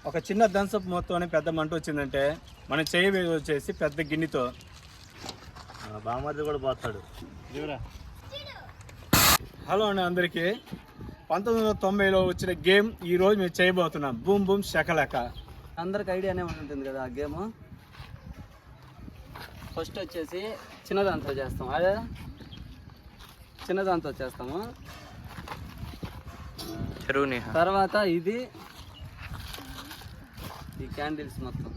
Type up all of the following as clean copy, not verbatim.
ఒక చిన్న థమ్సప్ మొత్తం పెద్ద మంట వచ్చిందంటే మనం చేయి వచ్చేసి పెద్ద గిన్నెతో బామర్ది కూడా పోతాడు. హలో అండి అందరికీ. 1990లో వచ్చిన గేమ్ ఈ రోజు మేము చేయబోతున్నాం. Boom boom Shakalaka. అందరికి ఐడియానే ఉంటుంది కదా ఆ గేమ్. ఫస్ట్ వచ్చేసి చిన్నదాంతో చేస్తాం. అదే చిన్నదాంతో చేస్తాము. తర్వాత ఇది ఈ క్యాండిల్స్ మొత్తం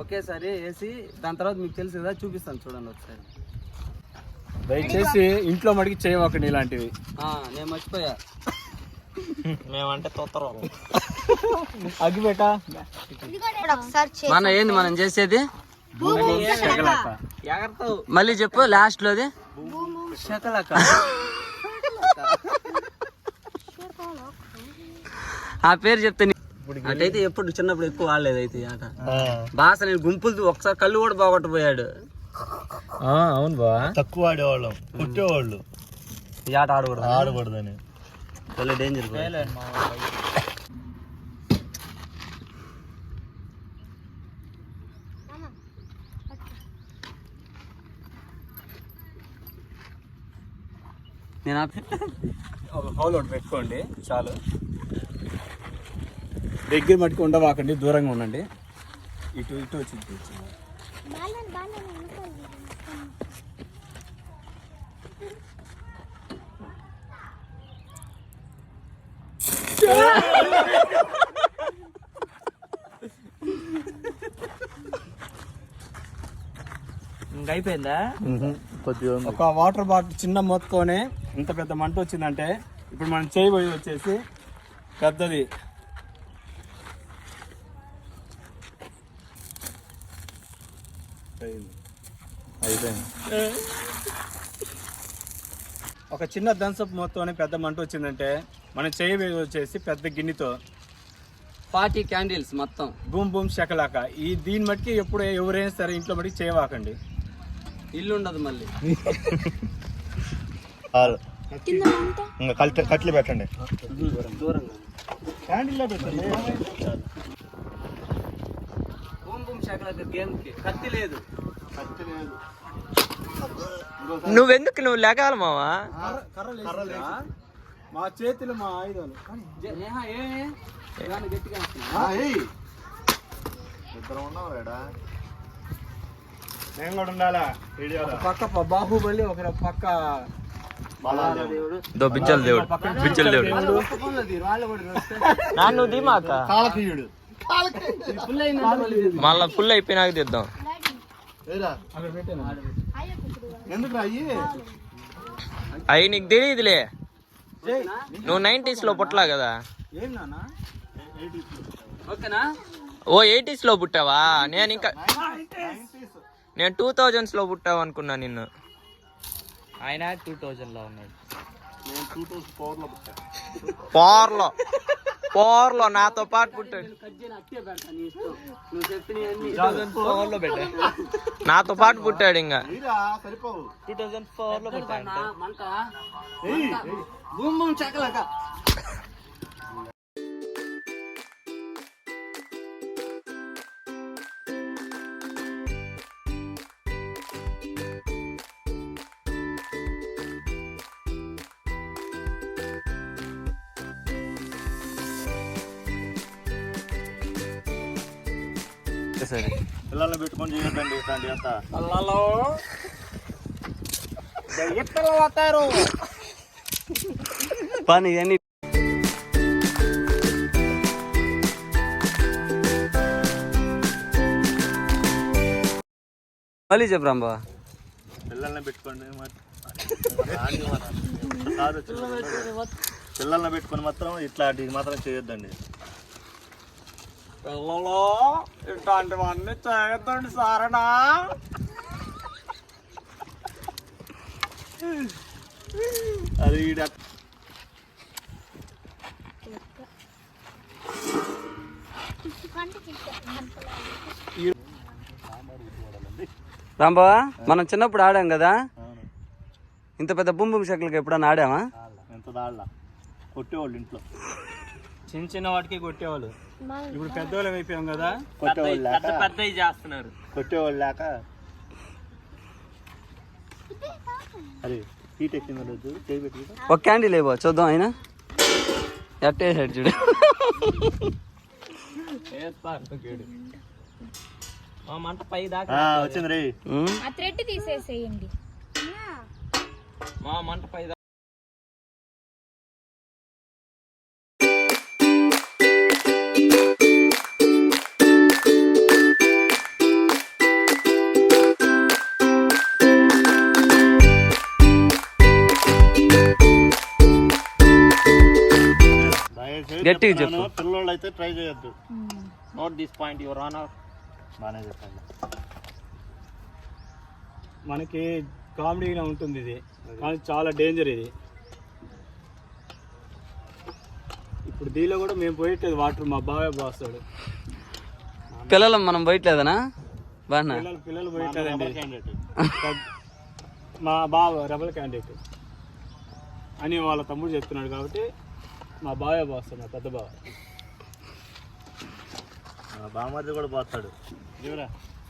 ఒకేసారి వేసి దాని తర్వాత మీకు తెలుసు కదా, చూపిస్తాను చూడండి ఒకసారి. దయచేసి ఇంట్లో మడికి చేయవకండి ఇలాంటివి. నేను మర్చిపోయా. మేమంటే తొత్తరు అగ్గిపెట్ట మన ఏంది మనం చేసేది? మళ్ళీ చెప్పు లాస్ట్ లోది. ఆ పేరు చెప్తే అటైతే ఎప్పుడు చిన్నప్పుడు ఎక్కువ వాడలేదు. అయితే ఆట బాస నేను గుంపులు ఒకసారి కళ్ళు కూడా బాగొట్టపోయాడు. అవును బా, తక్కువ ఆడేవాళ్ళం, కొట్టేవాళ్ళు. ఈ ఆట ఆడకూడదని డేంజర్. నేను ఒక హోల్ ఒకటి పెట్టుకోండి చాలు. దగ్గర మట్టుకు ఉండవాకండి, దూరంగా ఉండండి. ఇటు ఇటు వచ్చి అయిపోయిందా? కొద్దిగా ఒక వాటర్ బాటిల్ చిన్న మొత్తుకొనే ఇంత పెద్ద మంట వచ్చిందంటే ఇప్పుడు మనం చేయబోయేది వచ్చేసి పెద్దది. అయిపోయింది. ఒక చిన్న థమ్సప్ మొత్తం పెద్ద మంట వచ్చిందంటే మనం చేయబోయేది వచ్చేసి పెద్ద గిన్నెతో 40 క్యాండిల్స్ మొత్తం బూమ్ బూమ్ షకలాక. ఈ దీని మట్టికి ఎప్పుడు ఎవరైనా సరే ఇంట్లో మట్టికి చేయవాకండి. ఇల్లు ఉండదు మళ్ళీ. కట్లు పెట్టండి. దూరంగా బూమ్ బూమ్ షకలాక గేమ్ కి కత్తి లేదు. నువ్వెందుకు నువ్వు లేకాలి మావా? మా చేతులు మా ఆయుధాలు. గట్టిగా నేను కూడా ఉండాలా? పక్క బాహుబలి, ఒక పక్క బిచ్చల దేవుడు. బిచ్చల దేవుడు నువ్వు దిమాక మళ్ళా ఫుల్ అయిపోయినాక తీద్దాం. అవి నీకు తెలియదులే, నువ్వు 90s లో పుట్టలా కదా. ఓ 80s లో పుట్టావా? నేను ఇంకా 2000s లో పుట్టావు అనుకున్నా నిన్ను. ఆయన 2000 లో ఉన్నాడు. పోర్లో నాతో పాటు పుట్టాడు. నాతో పాటు పుట్టాడు. ఇంకా 2004 లో పుట్టాడు. పిల్లల్ని పెట్టుకొని చేయొద్దండి ఇట్లాంటి అంతా. పని అని మళ్ళీ చెప్పరాంబా. పిల్లల్ని పెట్టుకోండి, పిల్లల్ని పెట్టుకొని మాత్రం ఇట్లాంటివి మాత్రం చేయొద్దండి. పిల్లలు ఇట్లాంటివన్నీ చేయొద్దండి సారనా. అది రాంబా, మనం చిన్నప్పుడు ఆడాం కదా, ఇంత పెద్ద బూమ్ బూమ్ షకలకి ఎప్పుడన్నా ఆడామా? ఎంత దాళ్ళ కొట్టేవాళ్ళు ఇంట్లో. చిన్న చిన్న వాటికి కొట్టేవాళ్ళు. ఇప్పుడు పెద్దవాళ్ళం అయిపోయాం కదా, కొట్టేవాళ్ళు లేక పెద్దవి చేస్తున్నారు. కొట్టేవాళ్ళు లేక అరే హీట్ ఎక్కింది రోజు చేయబెట్టి ఒక క్యాండిల్ లేవో చూద్దాం ఆయన ఎట్టేసాడు చూడు. మా మంట పై దాకా వచ్చింది రే. ఆ థ్రెడ్ తీసేసేయండి. మా మంట పై గట్టిగా చెప్పు. పిల్లలు అయితే ట్రై చేయొద్దు. Note this point your honour. బాగానే చెప్పండి. మనకి కామెడీగా ఉంటుంది ఇది, కానీ చాలా డేంజర్ ఇది. ఇప్పుడు దీనిలో కూడా మేము పోయట్లేదు వాటర్, మా బావే పోస్తాడు. పిల్లలు మనం పోయట్లేదనా బాగా పిల్లలు పోయట్లేదండి. మా బావ రెబల్ క్యాండిడేట్ అని వాళ్ళ తమ్ముడు చెప్తున్నాడు కాబట్టి మా బావే పోస్తాడు, మా పెద్ద బావ. బామ్మర్ది కూడా పోతాడు.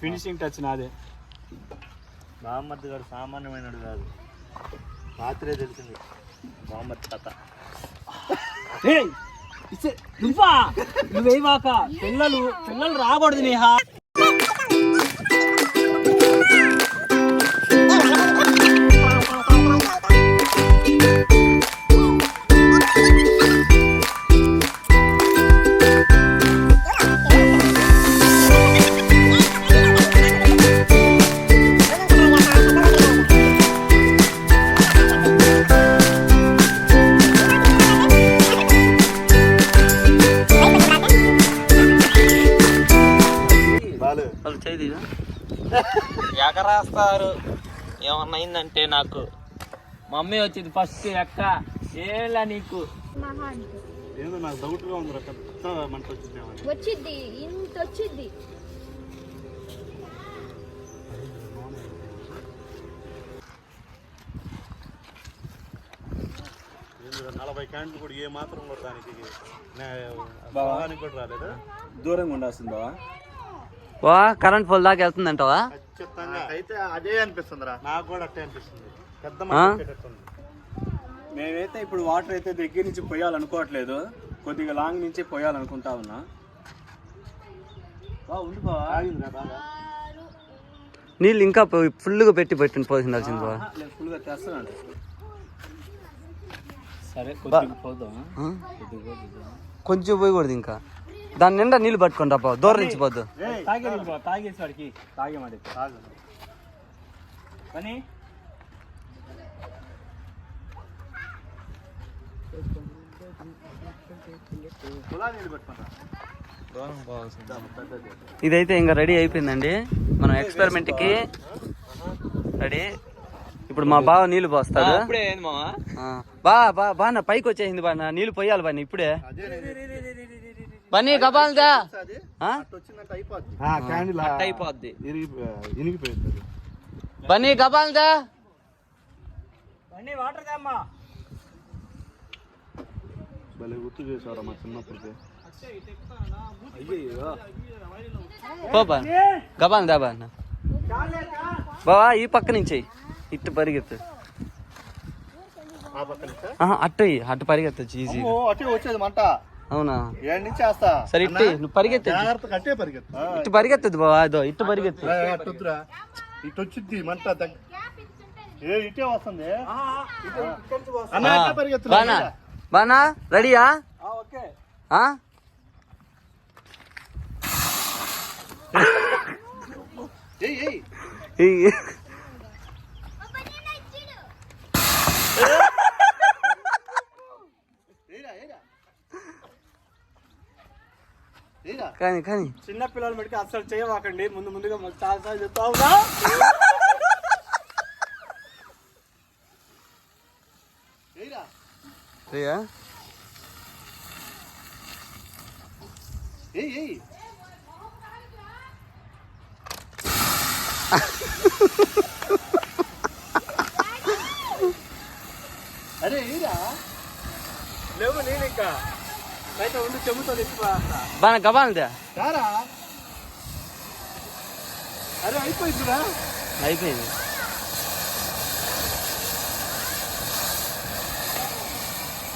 ఫినిషింగ్ టచ్ నాదే. బామ్మర్ది గారు సామాన్యమైనడు కాదు, రాత్రే తెలిసింది బామ్మర్ది కథ. నువ్వా నువ్వేవాక పిల్లలు రాకూడదు నేహా. వాళ్ళు చేయి ఎగరాస్తారు. ఏమన్నా అయిందంటే నాకు మమ్మీ వచ్చింది ఫస్ట్ ఎక్క ఏలా నీకు ఏదో నాకు డౌట్ గా ఉంది, పెద్ద మంట వచ్చింది. వచ్చిద్ది, ఇంత వచ్చిద్ది. క్యాండిల్ కూడా ఏ మాత్రం కూడా దానికి బాగానికి కూడా రాలేదు. దూరంగా ఉండాల్సింది బావా. వా కరెంట్ పోల్ దాకా వెళ్తుందంటావా? ఖచ్చితంగా అయితే అదే అనిపిస్తుంది రా, నాకు కూడా అట్టే అనిపిస్తుంది. పెద్ద మేమైతే ఇప్పుడు వాటర్ అయితే దగ్గర నుంచి పోయాలనుకోవట్లేదు, కొద్దిగా లాంగ్ నుంచి పోయాలనుకుంటా ఉన్నా. నీళ్ళు ఇంకా ఫుల్గా పెట్టి పోసిండాల్సింది బా. ఫుల్గా తెస్తున్నాడు. సరే కొద్దిగా పోదాం. కొంచెం పోయకూడదు ఇంకా, దాని నిండా నీళ్ళు పట్టుకొని రా దూరం నుంచి పోద్దు. తాగేసి వాడికి తాగేమాడి పని. ఇదైతే ఇంకా రెడీ అయిపోయిందండి, మనం ఎక్స్పెరిమెంట్కి రెడీ. ఇప్పుడు మా బావ నీళ్ళు పోస్తాడు. బా నా పైకి వచ్చేసింది బా, నా నీళ్ళు పోయాలి బాని ఇప్పుడే. బన్నీ గబాల్దా అయిపోద్ది. బన్నీ గబాల్దా వాటర్ దమ్మా. భలే గుర్తు చేశారా మా చిన్నప్పుడు. బా గబాల్దా బా బావా ఈ పక్క నుంచి ఇట్టు పరిగెత్తు. అట్టు పరిగెత్తచ్చు ఈజీ. వచ్చేది మంట. అవునా? ఏడు నుంచి వేస్తా. సరే ఇట్టు నువ్వు పరిగెత్తు. ఇట్టు పరిగెత్తదు బావా, అదో ఇట్టు పరిగెత్తు. ఇటు వచ్చింది మంట. ఇటే వస్తుంది. బానా రెడీయా? కానీ కానీ చిన్న పిల్లలు పెట్టి అసలు చేయవాకండి, ముందుగా చాలా సార్లు చెప్తా ఉన్నా. అరే లేవు నేను ఇంకా అయితే ఉండి చెబుతా తెచ్చిపో బాగా గబాలదా రారా. అరే అయిపోయిందిరా. అయిపోయింది.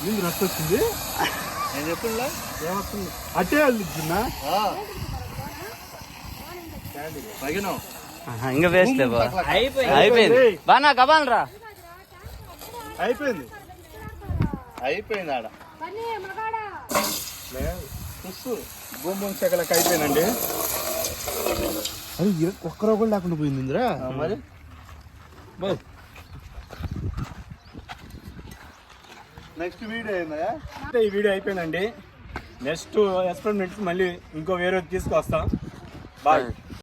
ముందు రక్త వచ్చింది. నేను చెప్తున్నా ఏమొస్తుంది అట్టే వెళ్ళిద్దున్నా. ఇంకా వేస్ట్లే బా. అయిపోయింది బాగా గబాలరా. అయిపోయింది. అయిపోయింది ఆడ బొమ్మ చెక్కలకి అయిపోయిందండి. అది ఒక్కరో కూడా లేకుండా పోయింది ఇందిరా. మరి నెక్స్ట్ వీడియో ఏందా? ఈ వీడియో అయిపోయిందండి. నెక్స్ట్ ఎక్స్పెరిమెంట్స్ మళ్ళీ ఇంకో వేరే తీసుకొస్తాం. బాయ్.